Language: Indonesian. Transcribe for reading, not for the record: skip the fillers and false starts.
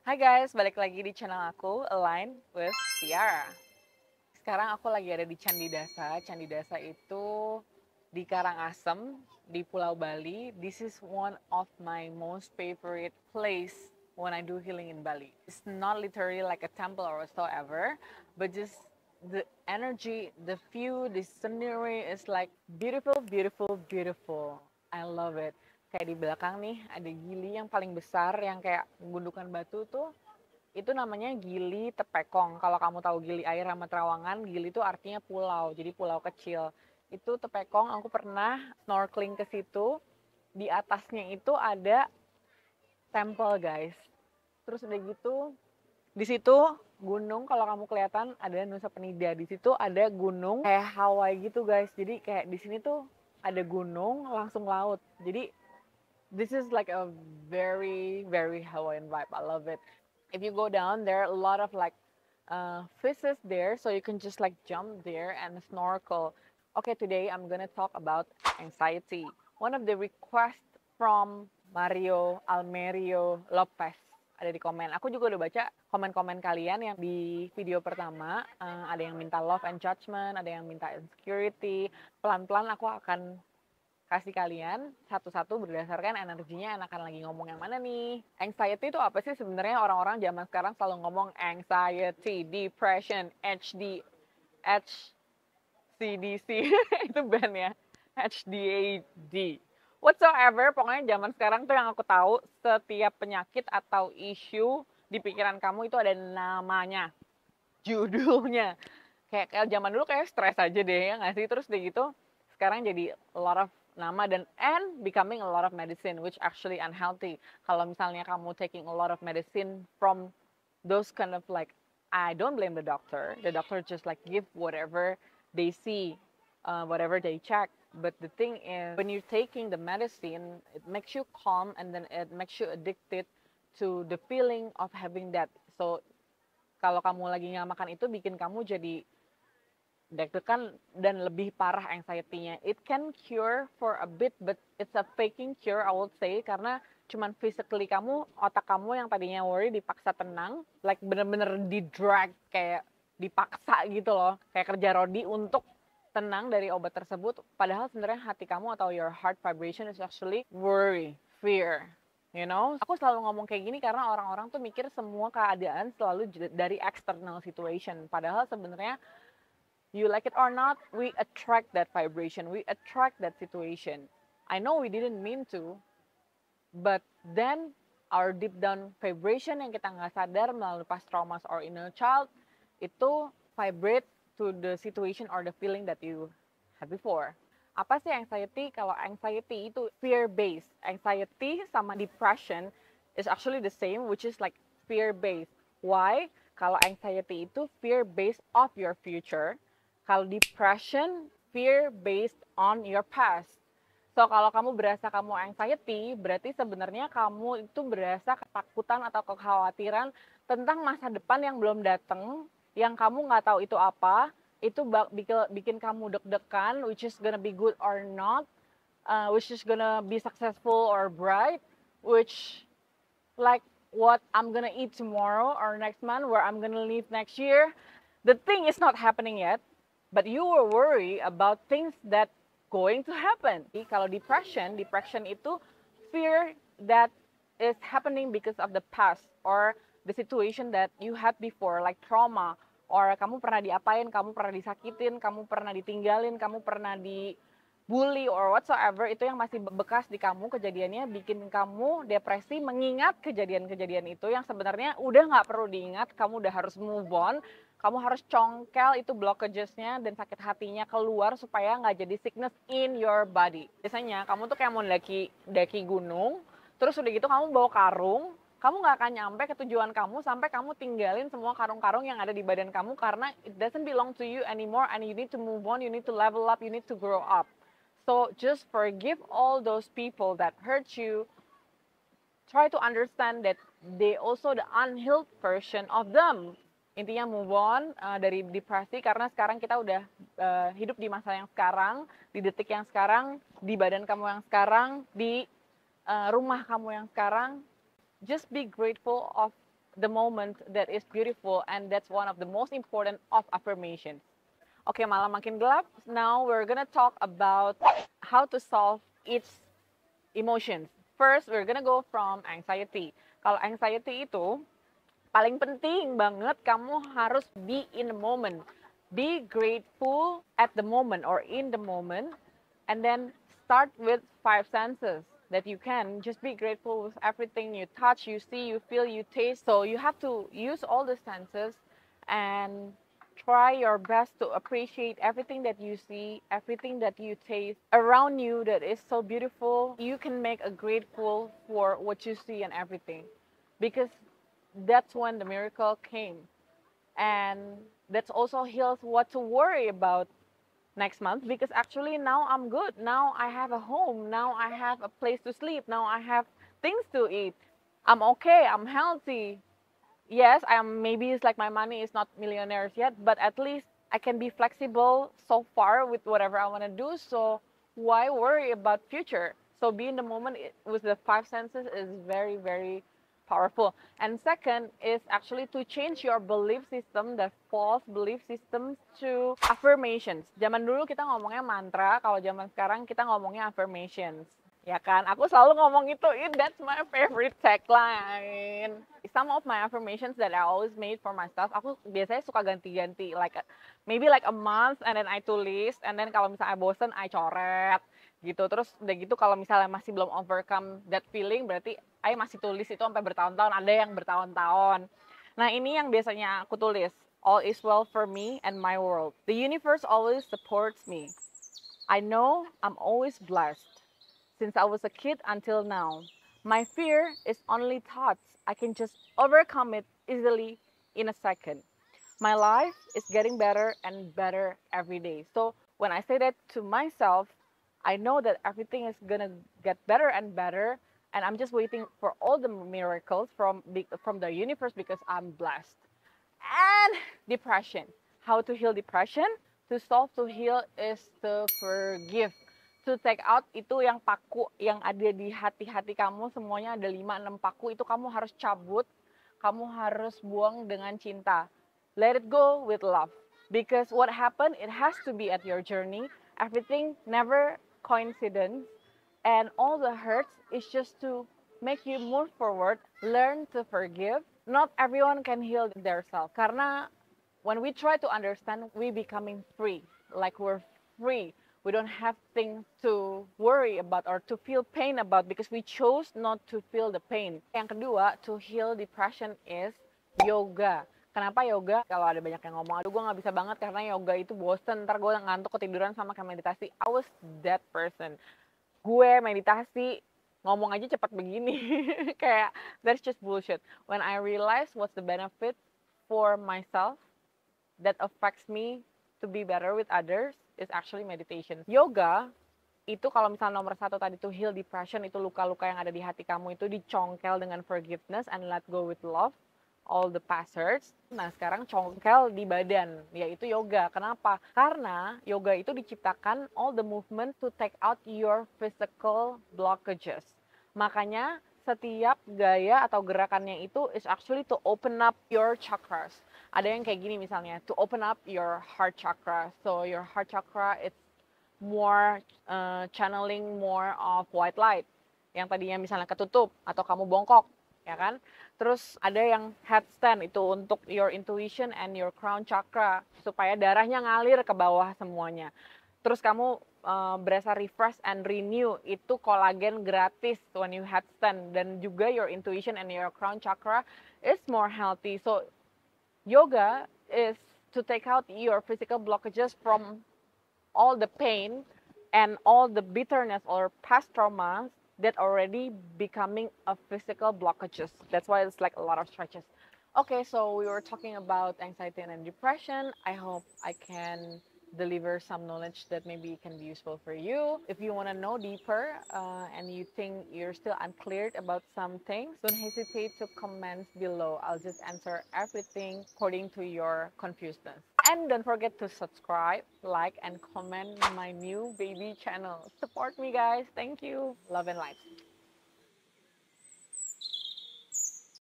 Hai guys, balik lagi di channel aku, Align with Tiara. Sekarang aku lagi ada di Candi Dasa. Candi Dasa itu di Karangasem, di Pulau Bali. This is one of my most favorite place when I do healing in Bali. It's not literally like a temple or whatsoever, but just the energy, the view, the scenery is like beautiful, beautiful, beautiful. I love it. Kayak di belakang nih ada gili yang paling besar yang kayak gundukan batu tuh, itu namanya Gili Tepekong. Kalau kamu tahu Gili Air sama Trawangan, Gili itu artinya pulau, jadi pulau kecil. Itu Tepekong, aku pernah snorkeling ke situ. Di atasnya itu ada temple, guys. Terus udah gitu, di situ gunung, kalau kamu kelihatan ada Nusa Penida. Di situ ada gunung kayak Hawaii gitu, guys. Jadi kayak di sini tuh ada gunung langsung laut. Jadi this is like a very very Hawaiian vibe. I love it. If you go down, there are a lot of like fishes there, so you can just like jump there and snorkel. Okay, today I'm gonna talk about anxiety. One of the requests from Mario Almerio Lopez ada di komen. Aku juga udah baca komen-komen kalian yang di video pertama. Ada yang minta love and judgment, ada yang minta insecurity. Pelan-pelan aku akan kasih kalian satu-satu berdasarkan energinya enakan lagi ngomong yang mana nih. Anxiety itu apa sih sebenarnya? Orang-orang zaman sekarang selalu ngomong anxiety, depression, HD, HCDC, itu band ya, HDAD. Whatsoever, pokoknya zaman sekarang tuh yang aku tahu, setiap penyakit atau isu di pikiran kamu itu ada namanya, judulnya. Kayak zaman dulu kayak stres aja deh ya nggak sih, terus deh gitu sekarang jadi a lot of nama dan and becoming a lot of medicine which actually unhealthy. Kalau misalnya kamu taking a lot of medicine from those kind of like, I don't blame the doctor just like give whatever they see, whatever they check. But the thing is, when you're taking the medicine, it makes you calm and then it makes you addicted to the feeling of having that. So kalau kamu lagi nggak makan itu bikin kamu jadi deg-degan dan lebih parah anxiety-nya. It can cure for a bit, but it's a faking cure, I would say, karena cuman physically kamu, otak kamu yang tadinya worry dipaksa tenang, like bener-bener di-drag, kayak dipaksa gitu loh, kayak kerja rodi untuk tenang dari obat tersebut, padahal sebenarnya hati kamu atau your heart vibration is actually worry, fear. You know, aku selalu ngomong kayak gini karena orang-orang tuh mikir semua keadaan selalu dari external situation. Padahal sebenarnya you like it or not, we attract that vibration, we attract that situation. I know we didn't mean to, but then our deep down vibration yang kita nggak sadar melalui past traumas or inner child itu vibrate to the situation or the feeling that you had before. Apa sih anxiety? Kalau anxiety itu fear based. Anxiety sama depression is actually the same, which is like fear based. Why? Kalau anxiety itu fear based of your future. Kalau depression, fear based on your past. So kalau kamu berasa kamu anxiety, berarti sebenarnya kamu itu berasa ketakutan atau kekhawatiran tentang masa depan yang belum datang, yang kamu nggak tahu itu apa, itu bikin kamu deg-degan, which is gonna be good or not, which is gonna be successful or bright, which like what I'm gonna eat tomorrow or next month, where I'm gonna live next year. The thing is not happening yet, but you will worry about things that going to happen. Kalau depression, depression itu fear that is happening because of the past or the situation that you had before, like trauma, or kamu pernah diapain, kamu pernah disakitin, kamu pernah ditinggalin, kamu pernah bully or whatsoever, itu yang masih bekas di kamu kejadiannya bikin kamu depresi mengingat kejadian-kejadian itu yang sebenarnya udah nggak perlu diingat, kamu udah harus move on, kamu harus congkel itu blockages-nya dan sakit hatinya keluar supaya nggak jadi sickness in your body. Biasanya kamu tuh kayak mau daki gunung, terus udah gitu kamu bawa karung, kamu nggak akan nyampe ke tujuan kamu sampai kamu tinggalin semua karung-karung yang ada di badan kamu karena it doesn't belong to you anymore and you need to move on, you need to level up, you need to grow up. So just forgive all those people that hurt you. Try to understand that they also the unhealed version of them. Intinya move on dari depresi karena sekarang kita udah hidup di masa yang sekarang, di detik yang sekarang, di badan kamu yang sekarang, di rumah kamu yang sekarang. Just be grateful of the moment that is beautiful, and that's one of the most important of affirmations. Oke, malam makin gelap. Now we're gonna talk about how to solve each emotions. First, we're gonna go from anxiety. Kalau anxiety itu paling penting banget kamu harus be in the moment. Be grateful at the moment or in the moment, and then start with five senses that you can. Just be grateful with everything you touch, you see, you feel, you taste. So you have to use all the senses and try your best to appreciate everything that you see, everything that you taste around you that is so beautiful. You can make a grateful for what you see and everything, because that's when the miracle came. And that's also heals what to worry about next month, because actually now I'm good. Now I have a home. Now I have a place to sleep. Now I have things to eat. I'm okay. I'm healthy. Yes, I am, maybe it's like my money is not millionaires yet, but at least I can be flexible so far with whatever I want to do. So why worry about future? So be in the moment with the five senses is very, very powerful. And second is actually to change your belief system, the false belief systems, to affirmations. Zaman dulu kita ngomongnya mantra, kalau zaman sekarang kita ngomongnya affirmations. Ya kan, aku selalu ngomong itu, that's my favorite tagline. Some of my affirmations that I always made for myself, aku biasanya suka ganti-ganti, like maybe like a month, and then I tulis, and then kalau misalnya bosen, I coret, gitu. Terus udah gitu kalau misalnya masih belum overcome that feeling, berarti I masih tulis itu sampai bertahun-tahun, ada yang bertahun-tahun. Nah ini yang biasanya aku tulis, all is well for me and my world. The universe always supports me. I know I'm always blessed. Since I was a kid until now. My fear is only thoughts. I can just overcome it easily in a second. My life is getting better and better every day. So when I say that to myself, I know that everything is gonna get better and better, and I'm just waiting for all the miracles from the universe because I'm blessed. And depression. How to heal depression? To solve, to heal is to forgive. To take out itu yang paku yang ada di hati-hati kamu, semuanya ada 5-6 paku, itu kamu harus cabut, kamu harus buang dengan cinta. Let it go with love. Because what happened, it has to be at your journey. Everything never coincidence. And all the hurts is just to make you move forward, learn to forgive. Not everyone can heal themselves. Karena when we try to understand, we becoming free. Like we're free. We don't have things to worry about or to feel pain about because we chose not to feel the pain. Yang kedua, to heal depression is yoga. Kenapa yoga? Kalau ada banyak yang ngomong, aduh gue nggak bisa banget karena yoga itu bosen, ntar gue ngantuk ketiduran sama kayak meditasi. I was that person. Gue meditasi, ngomong aja cepat begini. Kayak, that's just bullshit. When I realize what's the benefit for myself that affects me to be better with others, is actually meditation. Yoga itu kalau misalnya nomor satu tadi tuh heal depression, itu luka-luka yang ada di hati kamu itu dicongkel dengan forgiveness and let go with love all the past hurts. Nah sekarang congkel di badan, yaitu yoga. Kenapa? Karena yoga itu diciptakan all the movement to take out your physical blockages. Makanya setiap gaya atau gerakannya itu is actually to open up your chakras. Ada yang kayak gini misalnya, to open up your heart chakra. So your heart chakra it's more channeling more of white light. Yang tadinya misalnya ketutup atau kamu bongkok, ya kan? Terus ada yang headstand itu untuk your intuition and your crown chakra supaya darahnya ngalir ke bawah semuanya. Terus kamu berasa refresh and renew, itu kolagen gratis when you headstand, dan juga your intuition and your crown chakra is more healthy. So yoga is to take out your physical blockages from all the pain and all the bitterness or past traumas that already becoming a physical blockages. That's why it's like a lot of stretches. Okay, so we were talking about anxiety and depression. I hope I can deliver some knowledge that maybe can be useful for you. If you want to know deeper and you think you're still uncleared about some things, don't hesitate to comment below. I'll just answer everything according to your confusedness. And don't forget to subscribe, like, and comment my new baby channel. Support me, guys. Thank you. Love and light.